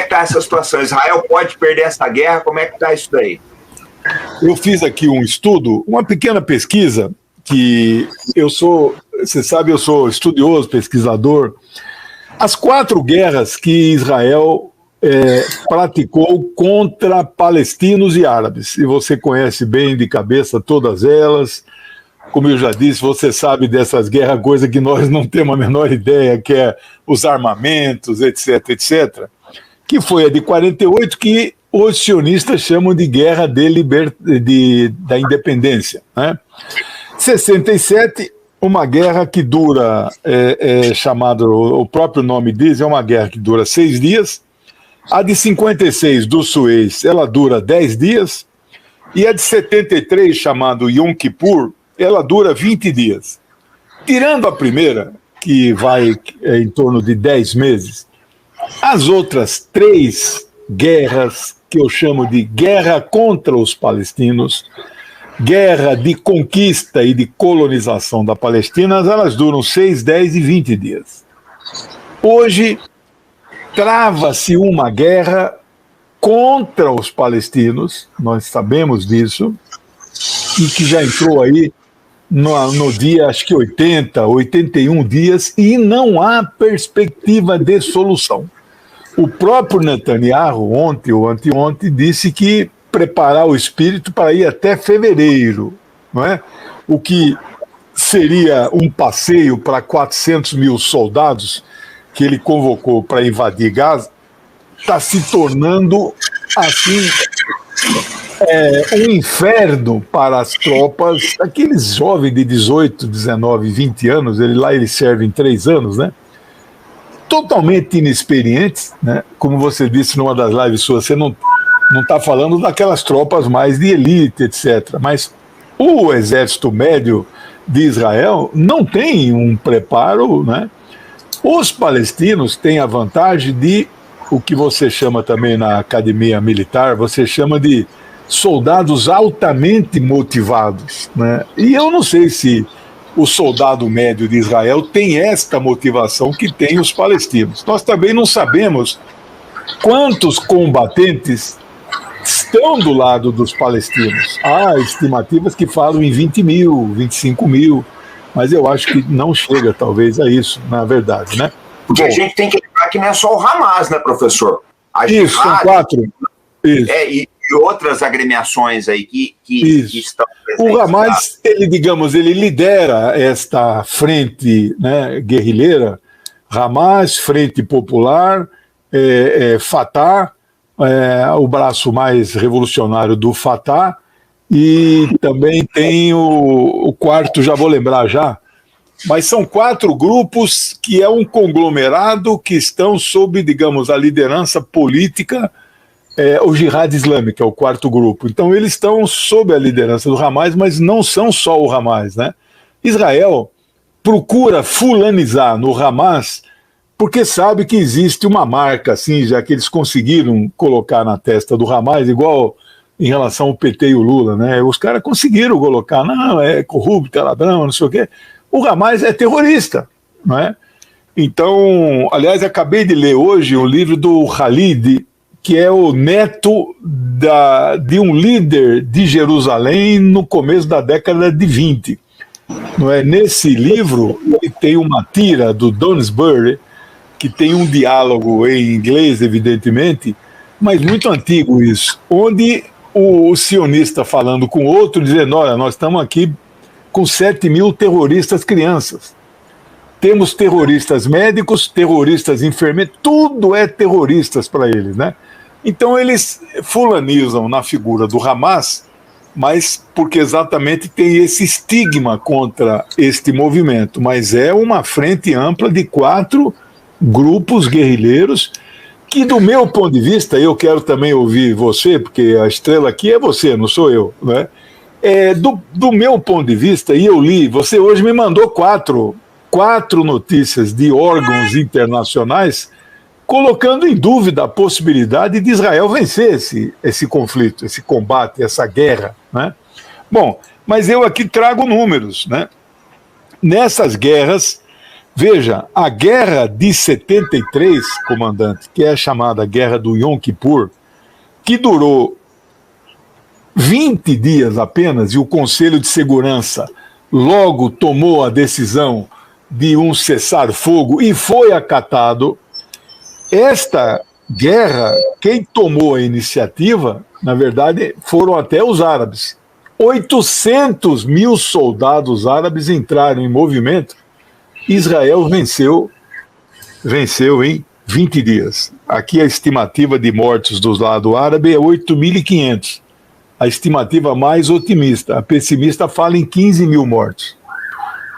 está essa situação? Israel pode perder essa guerra? Como é que está isso daí? Eu fiz aqui um estudo, uma pequena pesquisa, que você sabe, eu sou estudioso, pesquisador. As 4 guerras que Israel praticou contra palestinos e árabes, e você conhece bem de cabeça todas elas. Como eu já disse, você sabe dessas guerras, coisa que nós não temos a menor ideia, que é os armamentos, etc., etc., que foi a de 48, que os sionistas chamam de Guerra da Independência, né? 67, uma guerra que dura, chamado, o próprio nome diz, é uma guerra que dura 6 dias. A de 56, do Suez, ela dura 10 dias. E a de 73, chamado Yom Kippur, ela dura 20 dias. Tirando a primeira, que vai em torno de 10 meses, as outras 3 guerras, que eu chamo de guerra contra os palestinos, guerra de conquista e de colonização da Palestina, elas duram 6, 10 e 20 dias. Hoje, trava-se uma guerra contra os palestinos, nós sabemos disso, e que já entrou aí no dia, acho que 80, 81 dias, e não há perspectiva de solução. O próprio Netanyahu, ontem ou anteontem, disse que preparar o espírito para ir até fevereiro, não é? O que seria um passeio para 400 mil soldados que ele convocou para invadir Gaza, está se tornando, assim, um inferno para as tropas, aqueles jovens de 18, 19, 20 anos, ele serve em 3 anos, né? Totalmente inexperientes, né? Como você disse numa das lives suas, você não está falando daquelas tropas mais de elite, etc. Mas o exército médio de Israel não tem um preparo, né? Os palestinos têm a vantagem de, o que você chama também na academia militar, você chama de soldados altamente motivados, né? E eu não sei se o soldado médio de Israel tem esta motivação que tem os palestinos. Nós também não sabemos quantos combatentes estão do lado dos palestinos. Há estimativas que falam em 20 mil, 25 mil, mas eu acho que não chega, talvez, a isso, na verdade, né? Porque a gente tem que lembrar que não é só o Hamas, né, professor? Isso, são 4. Isso. E outras agremiações aí que estão presentes. O Hamas, ele lidera esta frente, né, guerrilheira, Hamas, Frente Popular, Fatah, o braço mais revolucionário do Fatah, e também tem o quarto, já vou lembrar já, mas são 4 grupos que é um conglomerado que estão sob, digamos, a liderança política, o Jihad Islâmico, é o 4º grupo. Então eles estão sob a liderança do Hamas, mas não são só o Hamas, né? Israel procura fulanizar no Hamas porque sabe que existe uma marca, assim, já que eles conseguiram colocar na testa do Hamas, igual em relação ao PT e o Lula, né? Os caras conseguiram colocar, não, é corrupto, é ladrão, não sei o quê. O Hamas é terrorista, não é? Então, aliás, acabei de ler hoje um livro do Khalid, que é o neto de um líder de Jerusalém no começo da década de 20. Não é? Nesse livro, ele tem uma tira do Downsbury, que tem um diálogo em inglês, evidentemente, mas muito antigo isso, onde o sionista falando com outro, dizendo, olha, nós estamos aqui com 7 mil terroristas crianças. Temos terroristas médicos, terroristas enfermeiros, tudo é terroristas para eles, né? Então eles fulanizam na figura do Hamas, mas porque exatamente tem esse estigma contra este movimento, mas é uma frente ampla de 4 grupos guerrilheiros que, do meu ponto de vista, eu quero também ouvir você, porque a estrela aqui é você, não sou eu, né? Do meu ponto de vista, e eu li, você hoje me mandou 4 notícias de órgãos internacionais colocando em dúvida a possibilidade de Israel vencer esse conflito, esse combate, essa guerra, né? Bom, mas eu aqui trago números, né? Nessas guerras, Veja, a Guerra de 73, comandante, que é a chamada Guerra do Yom Kippur, que durou 20 dias apenas, e o Conselho de Segurança logo tomou a decisão de um cessar-fogo e foi acatado. Esta guerra, quem tomou a iniciativa, na verdade, foram até os árabes. 800 mil soldados árabes entraram em movimento. Israel venceu em 20 dias. Aqui a estimativa de mortos do lado árabe é 8.500. A estimativa mais otimista. A pessimista fala em 15 mil mortos.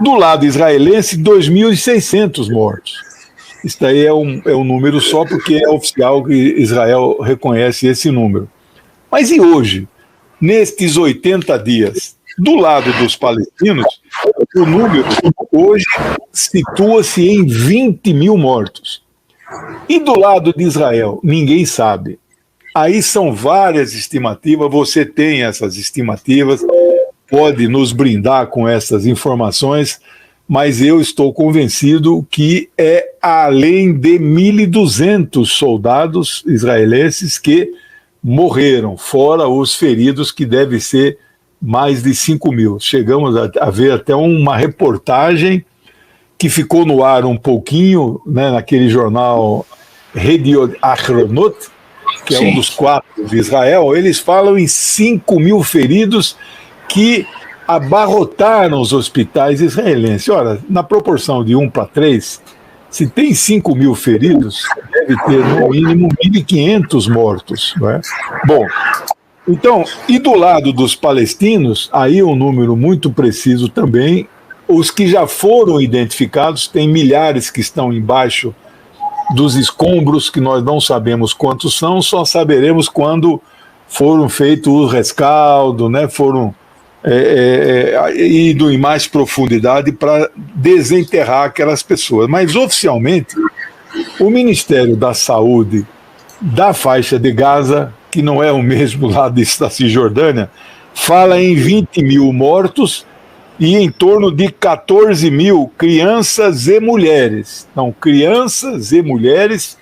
Do lado israelense, 2.600 mortos. Isso daí é um número só porque é oficial que Israel reconhece esse número. Mas e hoje, nestes 80 dias, do lado dos palestinos, o número hoje situa-se em 20 mil mortos. E do lado de Israel, ninguém sabe. Aí são várias estimativas, você tem essas estimativas, pode nos brindar com essas informações, mas eu estou convencido que é além de 1.200 soldados israelenses que morreram, fora os feridos, que devem ser mais de 5 mil. Chegamos a ver até uma reportagem que ficou no ar um pouquinho, né, naquele jornal Yediot Ahronot, que é um dos 4 de Israel. Eles falam em 5 mil feridos que abarrotaram os hospitais israelenses. Ora, na proporção de 1 para 3, se tem 5 mil feridos, deve ter no mínimo 1.500 mortos. Não é? Bom, então, e do lado dos palestinos, aí um número muito preciso também, os que já foram identificados, tem milhares que estão embaixo dos escombros, que nós não sabemos quantos são, só saberemos quando foram feitos o rescaldo, né, foram ido em mais profundidade para desenterrar aquelas pessoas. Mas, oficialmente, o Ministério da Saúde da faixa de Gaza, que não é o mesmo lá da Cisjordânia, fala em 20 mil mortos e em torno de 14 mil crianças e mulheres. Então, crianças e mulheres,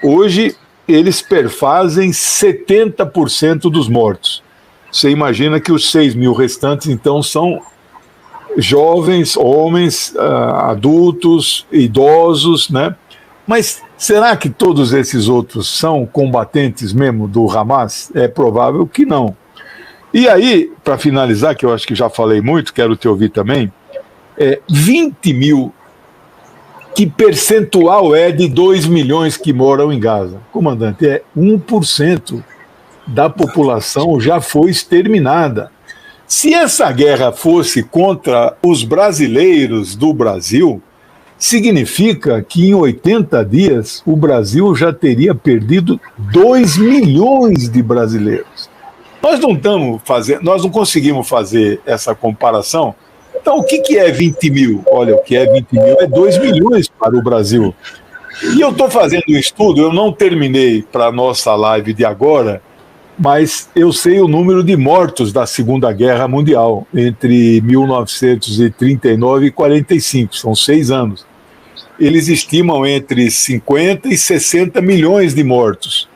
hoje, eles perfazem 70% dos mortos. Você imagina que os 6 mil restantes, então, são jovens, homens, adultos, idosos, né? Mas será que todos esses outros são combatentes mesmo do Hamas? É provável que não. E aí, para finalizar, que eu acho que já falei muito, quero te ouvir também, 20 mil, que percentual é de 2 milhões que moram em Gaza? Comandante, é 1% da população já foi exterminada. Se essa guerra fosse contra os brasileiros do Brasil, significa que em 80 dias o Brasil já teria perdido 2 milhões de brasileiros. Nós não conseguimos fazer essa comparação. Então, o que é 20 mil? Olha, o que é 20 mil é 2 milhões para o Brasil. E eu estou fazendo um estudo, eu não terminei para a nossa live de agora, mas eu sei o número de mortos da Segunda Guerra Mundial, entre 1939 e 45, são 6 anos. Eles estimam entre 50 e 60 milhões de mortos.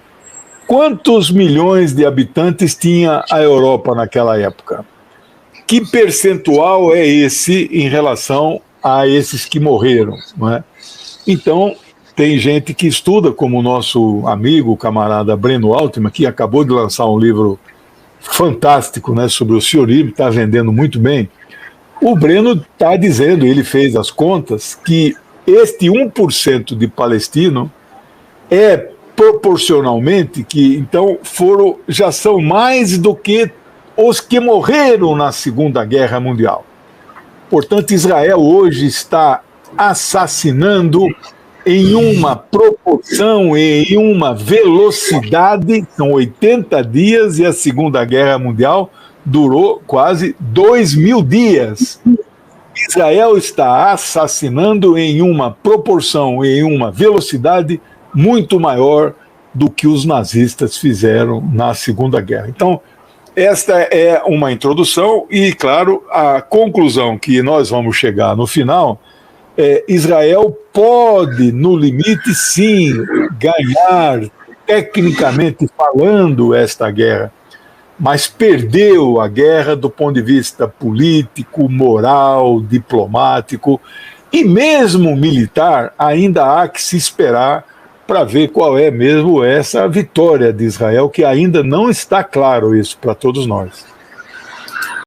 Quantos milhões de habitantes tinha a Europa naquela época? Que percentual é esse em relação a esses que morreram? Não é? Então, tem gente que estuda, como o nosso amigo, camarada Breno Altman, que acabou de lançar um livro fantástico, né, sobre o sionismo, está vendendo muito bem. O Breno está dizendo, ele fez as contas, que este 1% de palestino é proporcionalmente que, então, já são mais do que os que morreram na Segunda Guerra Mundial. Portanto, Israel hoje está assassinando em uma proporção, em uma velocidade, são 80 dias e a Segunda Guerra Mundial durou quase 2.000 dias. Israel está assassinando em uma proporção, em uma velocidade muito maior do que os nazistas fizeram na Segunda Guerra. Então, esta é uma introdução e, claro, a conclusão que nós vamos chegar no final Israel pode, no limite, sim, ganhar, tecnicamente falando, esta guerra, mas perdeu a guerra do ponto de vista político, moral, diplomático e mesmo militar. Ainda há que se esperar para ver qual é mesmo essa vitória de Israel, que ainda não está claro isso para todos nós.